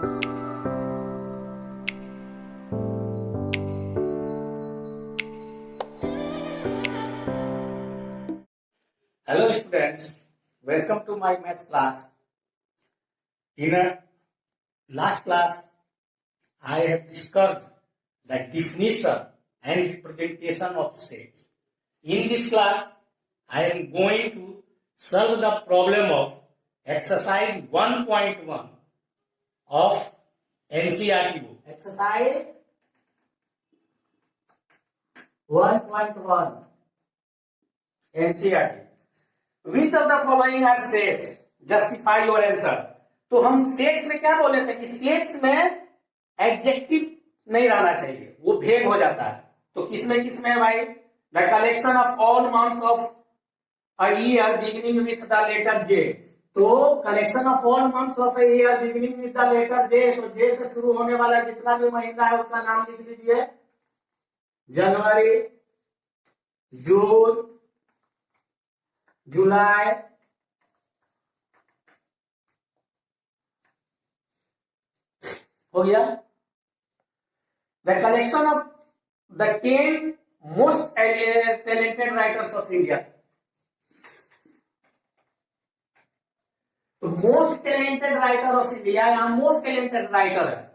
Hello students, welcome to my math class. In last class, I have discussed the definition and representation of sets. In this class, I am going to solve the problem of exercise 1.1 of NCERT book. Exercise 1.1 NCERT. Which of the following are sets? Justify your answer. तो हम sets में क्या बोले थे कि sets में adjective नहीं रहना चाहिए, वो भेग हो जाता है. तो किसमें है भाई? The collection of all months of a year beginning with the letter J. तो collection of all months of a year beginning with the letter J, तो जे से शुरू होने वाला जितना भी महीना है उसका नाम लिख लीजिए. जनवरी, जून, जुलाई, हो गया. The collection of the 10 most talented writers of India. तो most talented writer of India, यहां मोस्ट टैलेंटेड राइटर है.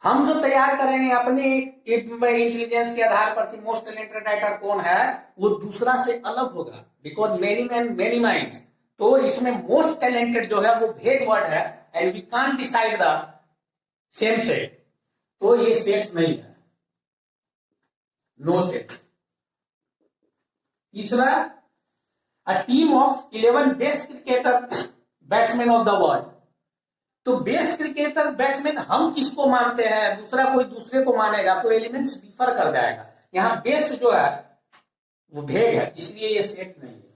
हम जो तैयार करेंगे अपने इंटेलिजेंस के आधार पर कि मोस्ट टैलेंटेड राइटर कौन है, वो दूसरा से अलग होगा. Because many man many minds. तो इसमें मोस्ट टैलेंटेड जो है वो भेग वर्ड है and we can't decide the same set. तो ये सेट्स नहीं है, नो सेट. तीसरा, a team of 11 best cricketer batsman of the world. तो बेस्ट क्रिकेटर बैट्समैन हम किसको मानते हैं, दूसरा कोई दूसरे को मानेगा तो एलिमेंट्स डिफर कर जाएगा. यहां बेस्ट जो है वो भेग है, इसलिए ये सेट नहीं है.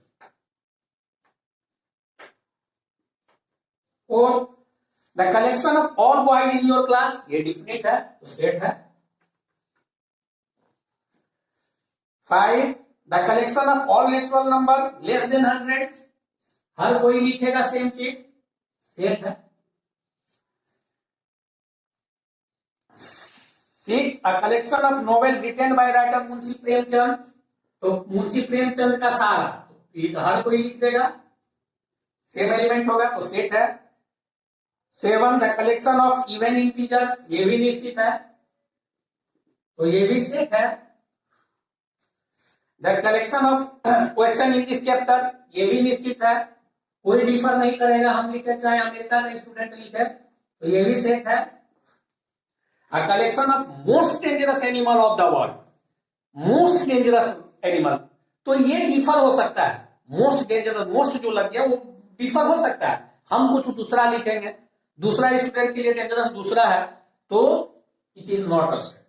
और the collection of all boys in your class, ये डिफिनिट है तो सेट है. 5, the collection of all natural number less then 100, हर कोई लिखेगा सेम चीज, सेट है. 6, a collection of novel written by writer Munshi Premchand. तो मुंशी प्रेमचंद का सारा, तो हर कोई लिख देगा, सेम एलिमेंट होगा तो सेट है. 7, the collection of even integers, ये भी निश्चित है तो ये भी सेट है. The collection of question in this chapter, ये भी निश्चित है, कोई डिफर नहीं करेगा, हम लिखे चाहे अमेरिका का स्टूडेंट लिखे, तो ये भी सेट है. A collection of most dangerous animal of the world, most dangerous animal, तो ये डिफर हो सकता है. मोस्ट डेंजरस, मोस्ट जो लग गया वो डिफर हो सकता है. हम कुछ दूसरा लिखेंगे, दूसरा स्टूडेंट के लिए डेंजरस दूसरा है, तो it is not a set.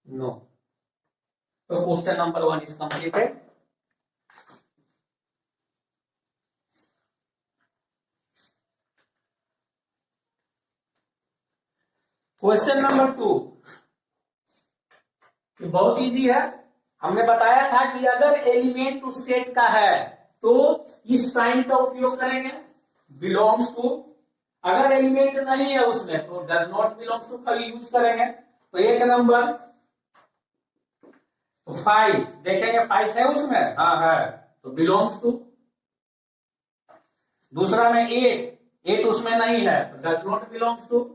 No. तो question number 1 is completed. Question number 2 बहुत इजी है. हमने बताया था कि अगर एलिमेंट उस सेट का है तो इस साइन का उपयोग करेंगे, बिलोंग्स टू. अगर एलिमेंट नहीं है उसमें तो डज नॉट बिलोंग्स टू का यूज करेंगे. तो एक नंबर तो 5 देखेंगे, 5 है उसमें, हाँ है तो बिलोंग्स टू. दूसरा में 8 उसमें नहीं है तो डज नॉट बिलोंग्स टू.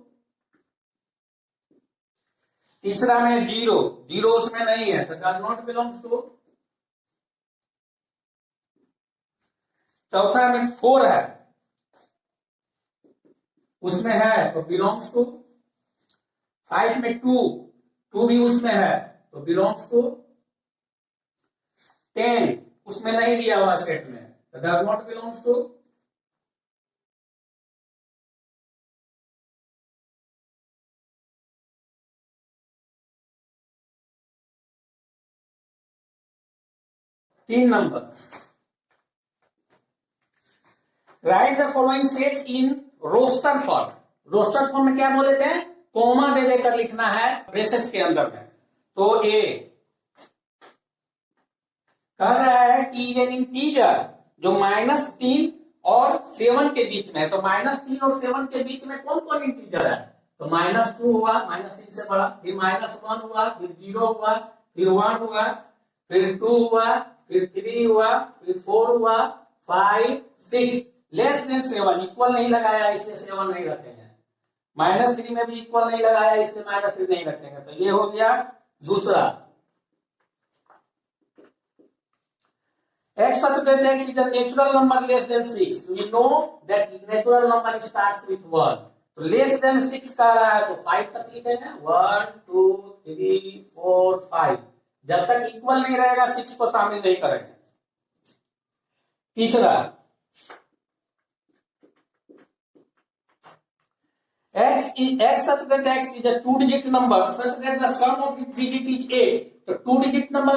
तीसरा में 0 उसमें नहीं है तो डज नॉट बिलोंग्स टू. चौथा में 4 है, उसमें है तो बिलोंग्स टू. 5 में 2 भी उसमें है तो बिलोंग्स टू. 10 उसमें नहीं दिया हुआ सेट में तो डज नॉट बिलोंग्स टू. तीन number, write the following sets in roster form. Roster form में क्या बोले थे, कोमा दे देकर लिखना है ब्रेसेस के अंदर में. तो ए कह रहा है कि एन इंटीजर जो -3 और 7 के बीच में है, तो -3 और 7 के बीच में कौन कौन इंटीजर है? तो -2 हुआ, -3 से बड़ा, फिर -1 हुआ, फिर 0 हुआ, फिर 1 हुआ, फिर 2 हुआ, फिर 3 हुआ, फिर 4 हुआ, 5, 6, लेस देन 7, इक्वल नहीं लगाया इसलिए 7 नहीं रखेंगे। -3 में भी इक्वल नहीं लगाया इसलिए -3 नहीं रखेंगे। तो ये हो गया दूसरा। X such that X is a natural number less than 6. We know that natural number starts with 1. तो लेस देन 6 का रहा है तो 5 तक लिखेंगे, 1 2 3 4 5। जब तक इक्वल नहीं रहेगा 6 को शामिल नहीं करेंगे। तीसरा, X such that X is a 2-digit number such that the sum of its digit is 8. तो 2-digit नंबर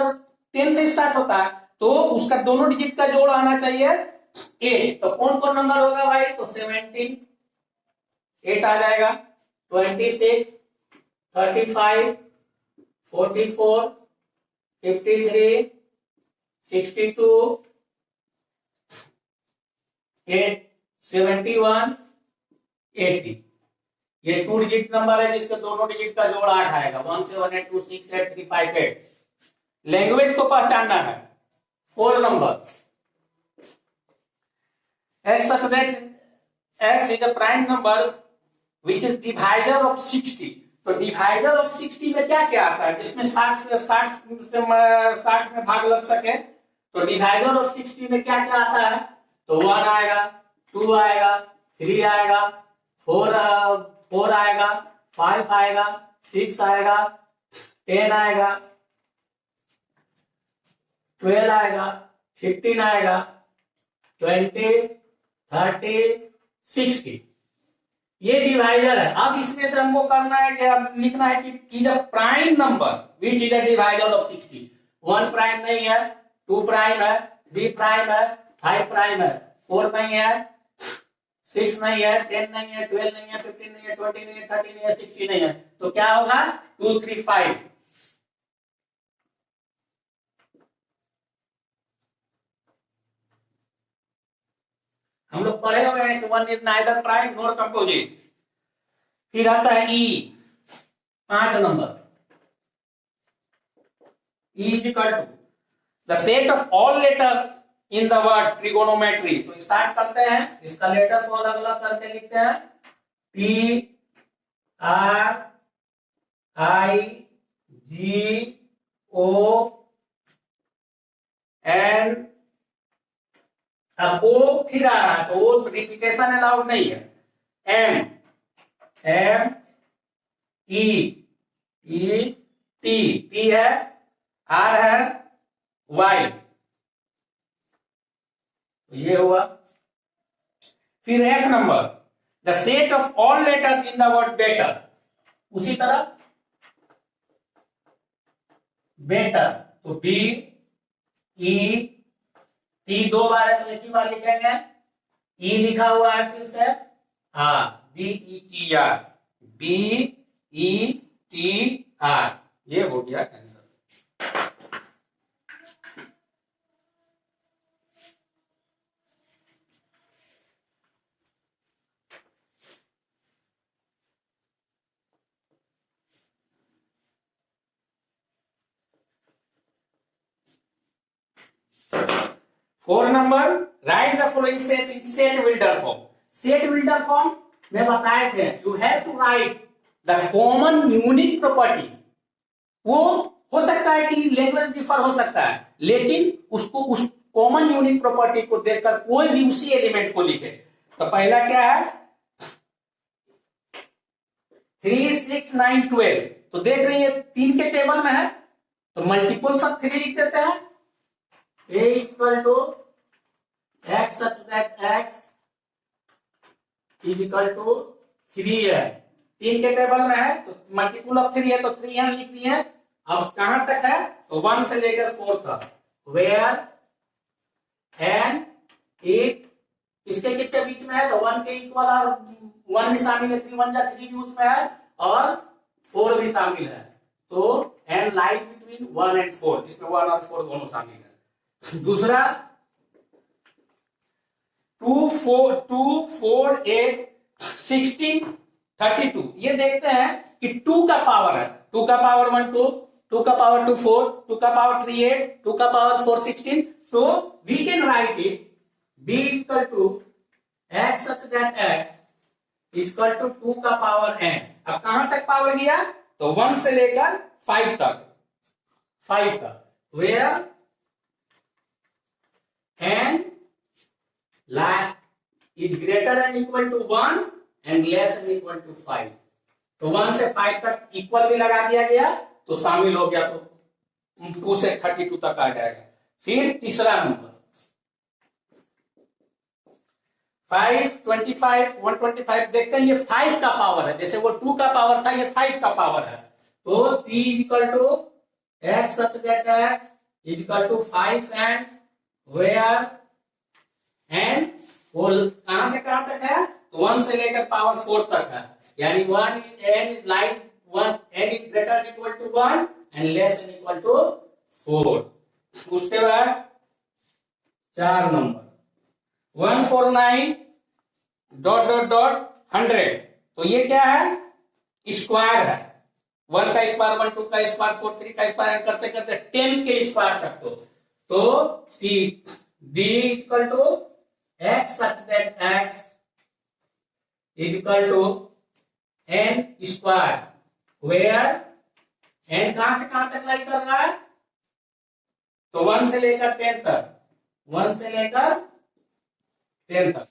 10 से स्टार्ट होता है, तो उसका दोनों डिजिट का जोड़ आना चाहिए 8। तो कौन कौन नंबर होगा भाई? तो 17 8 आ जाएगा, 26 35 44 53 62 8 71 80। ये 2 डिजिट नंबर है जिसके दोनों डिजिट का जोड़ 8 आएगा, 178268358। लैंग्वेज को पहचानना है। 4 number, X such that X is a prime number which is divisor of 60। तो डिवाइजर ऑफ 60 में क्या क्या आता है जिसमें 60 में भाग लग सके? तो डिवाइजर ऑफ 60 में क्या क्या आता है? तो 1 आएगा, 2 आएगा, 3 आएगा, 4 आएगा, 5 आएगा, 6 आएगा, 10 आएगा, 12 आएगा, 15 आएगा, 20 30 60। ये डिवाइजर है। अब इसमें से हमको करना है कि अब लिखना है कि is a prime number which is a divisor of 60। 1 prime नहीं है, 2 प्राइम है, 3 प्राइम है, 5 प्राइम है, 4 नहीं है, 6 नहीं है, 10 नहीं है, 12 नहीं है, 15 नहीं है, 20 नहीं है, 30 नहीं है, 60 नहीं है। तो क्या होगा? 2 3 5। हम लोग पढ़े हुए हैं कि 1 is neither prime nor composite. फिर आता है E, 5 number. E is equal to the set of all letters in the word trigonometry. तो स्टार्ट करते हैं, इसका लेटर को अलग अलग करके लिखते हैं। T R I G O N। अब ओ फिर आ रहा है तो ओ रिपीटेशन अलाउड नहीं है। M M E E T T है, R है, Y। ये हुआ। फिर F number, the set of all letters in the word better. उसी तरह बेटर, तो B E T 2 बार है तो एक ही बार लिखेंगे। E लिखा हुआ है फिर से, हाँ, BETR, BETR। ये हो गया answer. Four number, write the following sets in set builder form. Set builder form में बताए थे you have to write the common unique property. वो हो सकता है कि लैंग्वेज डिफर हो सकता है, लेकिन उसको उस कॉमन यूनिक प्रॉपर्टी को देखकर कोई भी उसी एलिमेंट को लिखे। तो पहला क्या है? 3 6 9 12। तो देख रही है 3 के टेबल में है तो मल्टीपल्स ऑफ 3 लिख देते हैं। A equal to x such that x is equal to 3 है। 3 के टेबल में है तो मल्टीपल ऑफ 3 है तो 3 यहां लिख दिए। अब कहां तक है? तो 1 से लेकर 4 तक। वेयर एंड इट किसके किसके बीच में है? तो 1 के इक्वल और 1 भी शामिल है, 3 1 जा 3 भी उसमें है और 4 भी शामिल है। तो एंड लाइज बिटवीन 1 एंड 4, जिसमें 1 और 4 दोनों शामिल है। दूसरा, 2, 4, 8, 16, 32। ये देखते हैं कि 2 का पावर है, 2 का पावर 1 2, 2 का पावर 2 4, 2 का पावर 3 8, 2 का power 4 16। So we can write it b equal to x such that x equal to 2 का पावर n। अब कहां तक पावर गया? तो 1 से लेकर 5 तक, 5 तक, where n is greater than equal to 1 and less than equal to 5। तो 1 से 5 तक इक्वल भी लगा दिया गया तो शामिल हो गया, तो 2 से 32 तक आ जाएगा। फिर तीसरा नंबर 5, 25, 125 देखते हैं, ये 5 का पावर है, जैसे वो 2 का पावर था, ये 5 का पावर है। तो c equal to x such that x equal to 5 and where n वो कहां से कहां तक है? तो 1 से लेकर पावर 4 तक है, यानी 1 n like 1 n is greater than equal to 1 and less than equal to 4। उसके बाद 4 नंबर 149 डॉट डॉट डॉट 100। तो ये क्या है? स्क्वायर है, 1 का स्क्वायर 1, 2 का स्क्वायर 4, 3 का स्क्वायर करते करते 10 के स्क्वायर तक। तो C d equal to x such that x is equal to n square where n कहां से कहां तक लाई कर रहा है? तो 1 से लेकर 10 तक, 1 से लेकर 10 तक।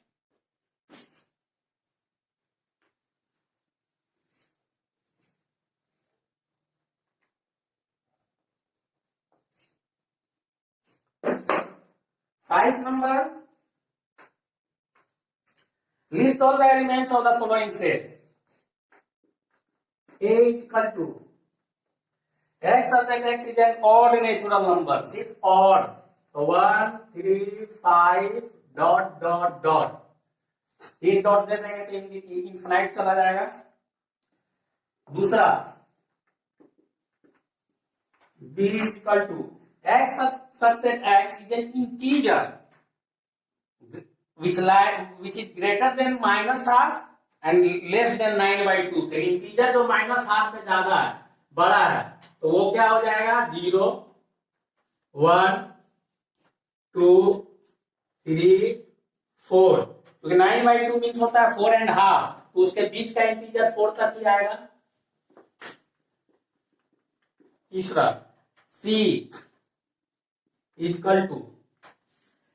Five number, list all the elements of the following sets. A is equal to x such that x is an odd natural number, सिर्फ odd, तो 1 3 5 डॉट डॉट डॉट, 3 डॉट दे देंगे तो इनफिनाइट चला जाएगा। दूसरा b is equal to x such that x is an integer which is greater than minus half and less than 9/2। तो integer जो minus half से ज्यादा है, बड़ा है, तो वो क्या हो जाएगा? 0 1 2 3 4। क्योंकि 9/2 मीन्स होता है 4 and half, तो उसके बीच का इंटीजर 4 तक ही आएगा। तीसरा c equal to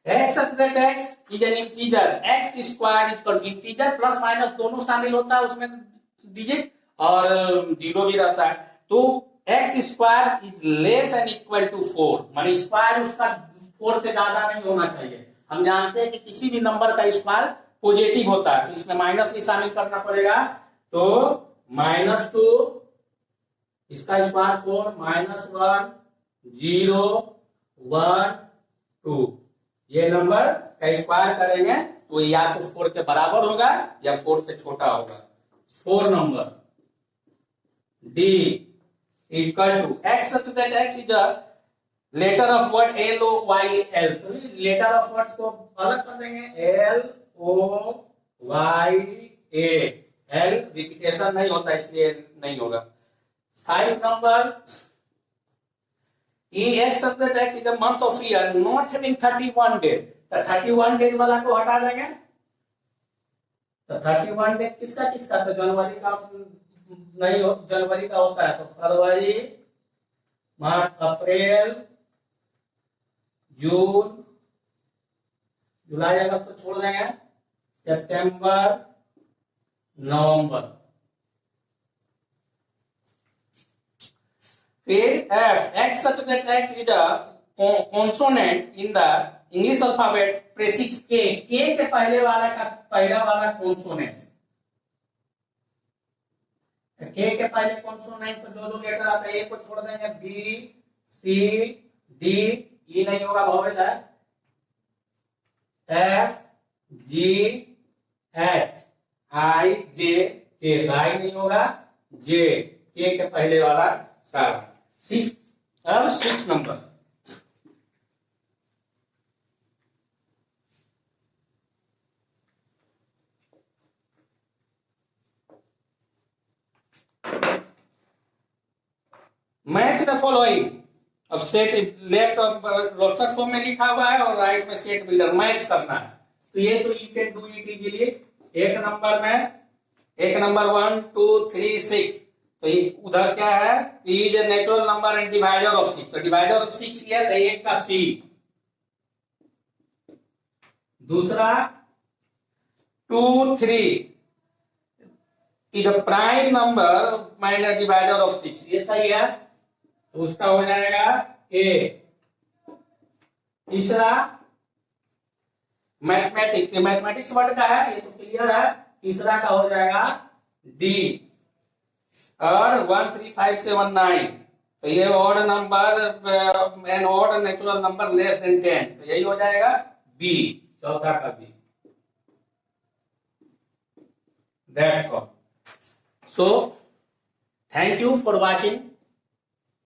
x such that x is an integer, x square is equal to integer plus minus दोनों शामिल होता है उसमें डिजिट, और 0 भी रहता है। तो x square is less and equal to 4, माने स्क्वायर उसका 4 से ज्यादा नहीं होना चाहिए। हम जानते हैं कि किसी भी नंबर का स्क्वायर पॉजिटिव होता है, तो इसमें माइनस भी शामिल करना पड़ेगा। तो -2 इसका स्क्वायर 4 -1 0 1 2, ये नंबर का स्क्वायर करेंगे तो या तो 4 के बराबर होगा या 4 से छोटा होगा। 4 number d equal to x such that x is a letter of word L O Y L। तो लेटर ऑफ वर्ड्स को अलग कर देंगे, L O Y A, L repetition नहीं होता इसलिए नहीं होगा। 5 number x such that x is a month of year not having 31 days। तो 31 डेज वाला को हटा देंगे, तो 31 डेज किसका किसका? तो जनवरी का नहीं हो, जनवरी का होता है, तो फरवरी मार्च अप्रैल जून जुलाई अगस्त को छोड़ देंगे, सितंबर नवंबर। फिर f x such that x is a consonant in the English alphabet prefix k, k के पहले वाला का पहला वाला कॉन्सोनेंट, k के पहले कॉन्सोनेंट तो जो जो लेटर आता है, a को छोड़ देंगे, b c d, e नहीं होगा वॉवेल है, f g h i j k, right नहीं होगा, j k के पहले वाला सारा। 6 अब 6 नंबर मैच द फॉलोइंग। अब सेट लेफ्ट रोस्टर फॉर्म में लिखा हुआ है और राइट में सेट बिल्डर, मैच करना है। तो ये तो you can do it easily. एक नंबर 1 2 3 6, तो ये उधर क्या है, is a natural number and divider of 6, तो डिवाइडर ऑफ 6 ये है 1 का C। दूसरा 2 3 is a prime number minus divider of 6, ये सही है, तो उसका हो जाएगा A। तीसरा मैथमेटिक्स, मैथमेटिक्स वर्ड का है, ये तो क्लियर है, तीसरा का हो जाएगा D। और 1 3 5 7 9, तो ये odd number an odd natural number less than 10, तो यही हो जाएगा B, चौथा का B। That's all. So thank you for watching.